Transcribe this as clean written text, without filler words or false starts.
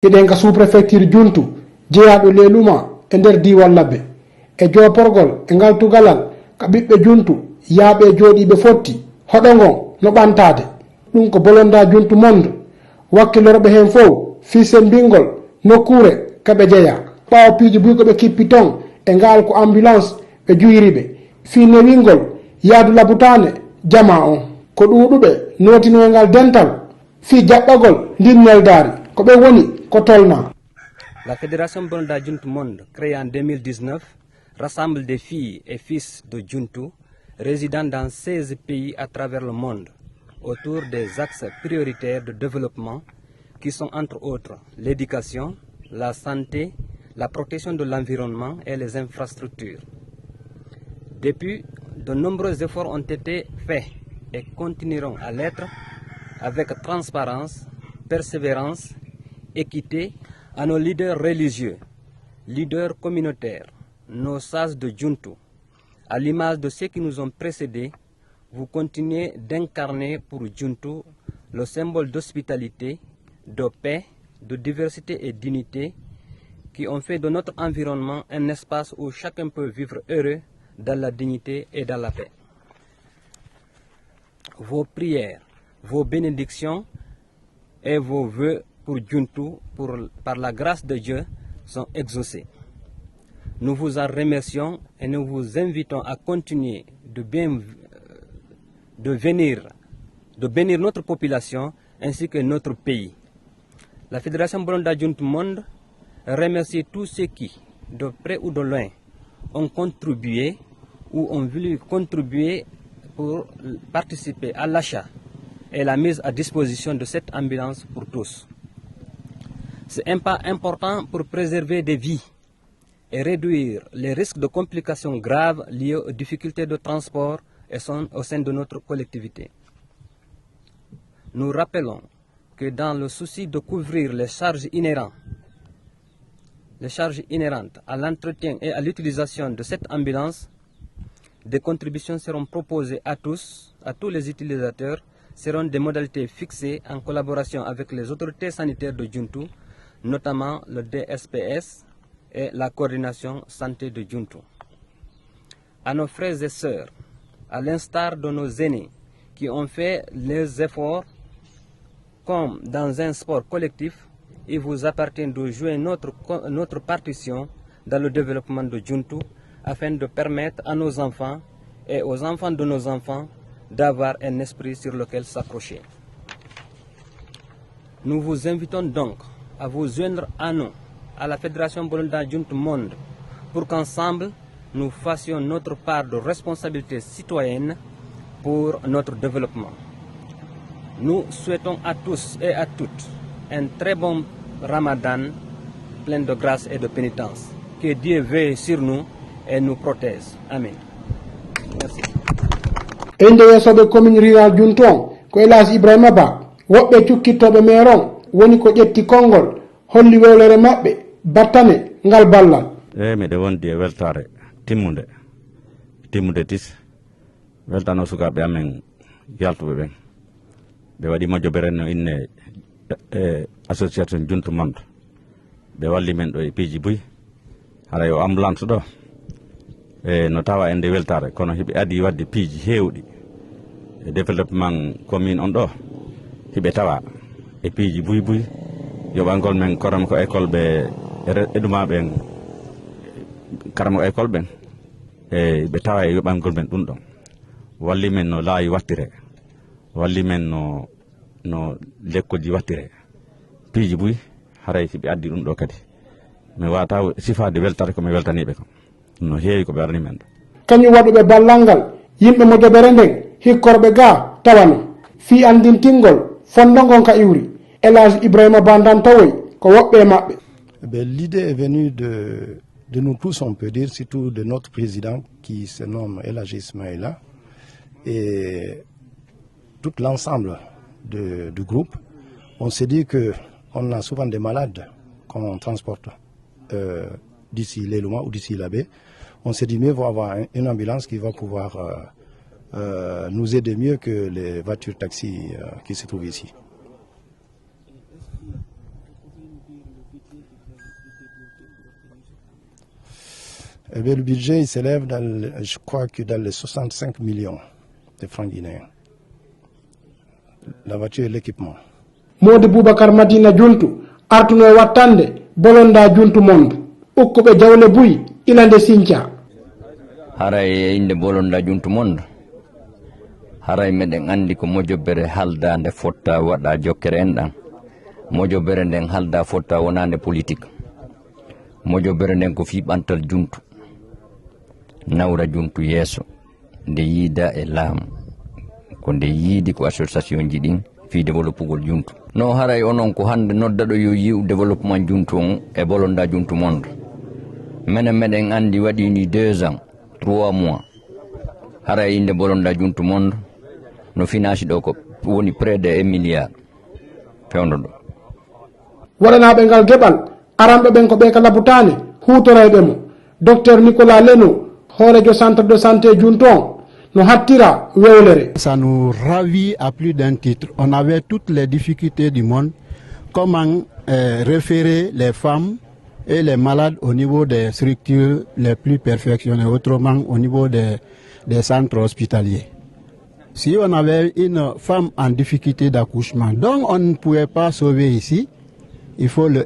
eɗen ka sous-préfecture juntu jeeyaɓe leluma e nder diwan labbe e joporgol e ngal tugalal ka ɓiɓɓe juntu yaaɓe jooɗiɓe fotti hoɗo ngon no ɓantade ɗum ko bolonda juntu monde wakkilorɓe hen fof fisen mbingol nokkure kaɓe jeeya ɓawa piiji buy koɓe kippi ton e ngal ko ambulance ɓe juyriɓe fi newingol yaadu labutane jama on ko ɗuɗuɓe notino e ngal dental fi jaɓɓagol ndin neldari ko ɓe woni ko tolna. La Fédération Bolonda Juntu Monde, créée en 2019, rassemble des filles et fils de Juntu résidant dans 16 pays à travers le monde autour des axes prioritaires de développement qui sont entre autres l'éducation, la santé, la protection de l'environnement et les infrastructures. Depuis, de nombreux efforts ont été faits et continueront à l'être avec transparence, persévérance, équité à nos leaders religieux, leaders communautaires, nos sages de Juntu. À l'image de ceux qui nous ont précédés, vous continuez d'incarner pour Juntu le symbole d'hospitalité, de paix, de diversité et d'unité qui ont fait de notre environnement un espace où chacun peut vivre heureux dans la dignité et dans la paix. Vos prières, vos bénédictions et vos vœux pour Juntu, par la grâce de Dieu, sont exaucés. Nous vous en remercions et nous vous invitons à continuer de bénir notre population ainsi que notre pays. La Fédération Bolonda Juntu Monde remercie tous ceux qui, de près ou de loin, ont contribué ou ont voulu contribuer pour participer à l'achat et la mise à disposition de cette ambulance pour tous. C'est un pas important pour préserver des vies et réduire les risques de complications graves liées aux difficultés de transport au sein de notre collectivité. Nous rappelons que dans le souci de couvrir les charges inhérentes à l'entretien et à l'utilisation de cette ambulance, des contributions seront proposées à tous les utilisateurs, seront des modalités fixées en collaboration avec les autorités sanitaires de Juntu, notamment le DSPS et la coordination santé de Juntu. À nos frères et sœurs, à l'instar de nos aînés qui ont fait les efforts, comme dans un sport collectif, il vous appartient de jouer notre partition dans le développement de Juntu afin de permettre à nos enfants et aux enfants de nos enfants d'avoir un esprit sur lequel s'accrocher. Nous vous invitons donc à vous joindre à nous, à la Fédération Bolonda Juntu Monde, pour qu'ensemble nous fassions notre part de responsabilité citoyenne pour notre développement. Nous souhaitons à tous et à toutes un très bon Ramadan plein de grâce et de pénitence. Que Dieu veille sur nous et nous protège. Amen. Merci. inde yesoɓe commune rural juntu on ko Elhadji Ibrahima Ba woɓɓe cukkittoɓe maire on woni ko ƴetti konngol holli wewlere maɓɓe battane ngal ballal. miɗe wondi e weltare timmude tis weltano sukaɓe amen yaltuɓe ɓen ɓe waɗi majjobere no inne association Juntu Monde ɓe walli men ɗo e piiji buy haray o ambulance ɗo no tawa ende weltare kono hiɓe adi wadde piiji hewɗi e développement commune on ɗo hiɓe tawa e piiji buy yoɓangol men koram ko école ɓe edumaɓen karamo école ɓen e ɓe tawa e yoɓangol men ɗum ɗon walli men no laayi wattire walli men no lekkoji wattire piiji buy haray hiɓe addi ɗum ɗo kadi mi wata sifade weltare komi weltaniɓe kam no heewi ko ɓe arani men ɗo kañum waɗuɓe ballal ngal yimɓe mo jobere nden hikkorɓe ga tawano fi andintingol fondogon ka iwri Elhadji Ibrahima Ba tawoy ko woɓɓe maɓɓe. L'idée est venue de nous tous, on peut dire, surtout de notre président qui se nomme Elhadji Ismaïla et tout l'ensemble du groupe. On s'est dit qu'on a souvent des malades qu'on transporte d'ici l'Eloma ou d'ici la baie. On s'est dit mieux vaut avoir une ambulance qui va pouvoir nous aider mieux que les voitures taxis qui se trouvent ici. Eh bien, le budget il s'élève, je crois que dans les 65 millions de francs guinéens. La voiture et l'équipement. Modi Boubacar Madina Juntu artuno wattande bolonda juntu mondu ukkuɓe jawle buyi ilande Sinthia. Haray inde bolonda juntu mondu haray meɗen andi ko mojobere halda nde fotta waɗa jokkere en ɗan. Mojobere nden halda fotta wonande politique. Mojobere nden ko fi ɓantal juntu nawra juntu yeeso nde yiida e laamu ko nde yiidi ko association ji ɗin fi développugol juntu. No haray onon ko hande noddaɗo yo yiw développement juntu on e bolonda juntu monde. Menen meɗen andi waɗini 2 ans 3 mois haray inde bolonda juntu monde no finance ɗo ko woni près de 1 milliard fewndo ɗo. Waɗanaɓe ngal geɓal aranɓe ɓen ko ɓe ka labutane hutorayɓe mo. Docteur Nicolas Leno horejo centre de santé juntu on no hattira wewlere. Ça nous ravit à plus d'un titre. On avait toutes les difficultés du monde. Comment référer les femmes et les malades au niveau des structures les plus perfectionnées, autrement au niveau des centres hospitaliers. Si on avait une femme en difficulté d'accouchement, donc on ne pouvait pas sauver ici, il faut la